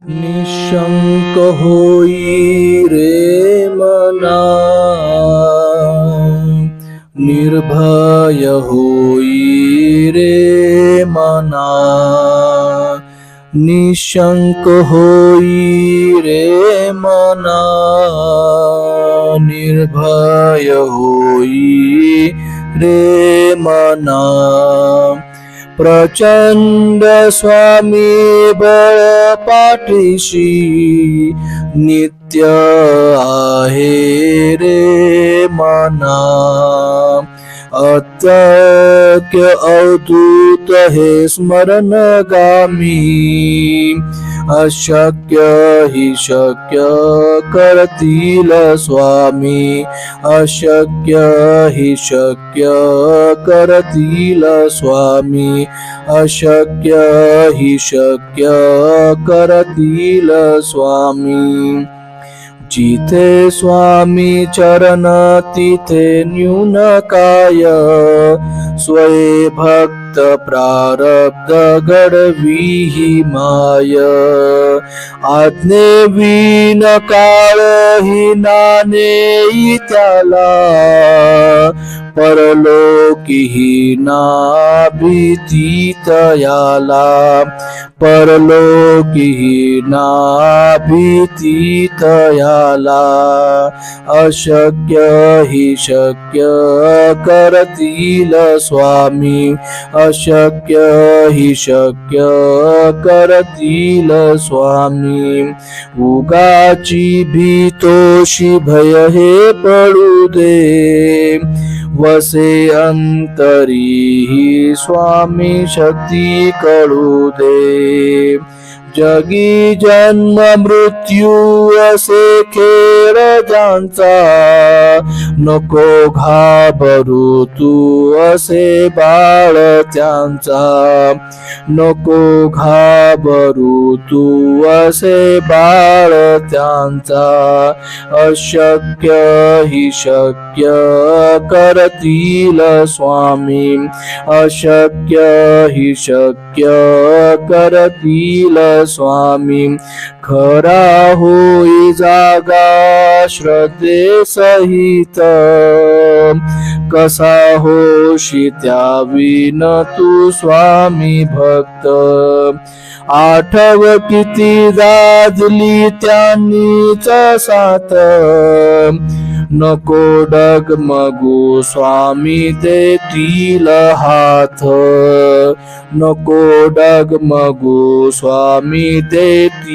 निशंक होई रे मना, निर्भय होई रे मना. निशंक होई रे मना, निर्भय होई रे मना. प्रचंड स्वामी बळ पाठीशी, नित्य आहे रे मना. अत्यक्य अवधूत हे स्मरणगामी, अशक्य हि शक्य करतील स्वामी. अशक्य हि शक्य करतील स्वामी. अशक्य हि शक्य करतील स्वामी. जिथे स्वामी चरण तिथे न्यून काय, स्वये भक्त प्रारब्ध घडवी ही माय. आज्ञेविन काळ ही नाने त्याला, परलोकी ना भीती तयाला. परलोकी ना भीती तयाला. अशक्य हि शक्य करतील स्वामी. अशक्य हि शक्य करतील स्वामी. उगाची भीतोषी भय हे पडू दे, वसे अंतरी ही स्वामी शक्ती कळू दे. जगी जन्म मृत्यू असे खेळ ज्यांचा, नको घाबरू तू असे बाळ त्यांचा. नको घाबरू तू असे बाळ त्यांचा. अशक्य हि शक्य करतील स्वामी. अशक्य हि शक्य करतील स्वामी. खरा होई जागा श्रद्धे सहित, कसा होशी त्याविन तू स्वामी भक्त. आठव किती दाजली त्यांनीच साथ, नको डगमगू स्वामी देतील हात. नको डगमगू स्वामी देतील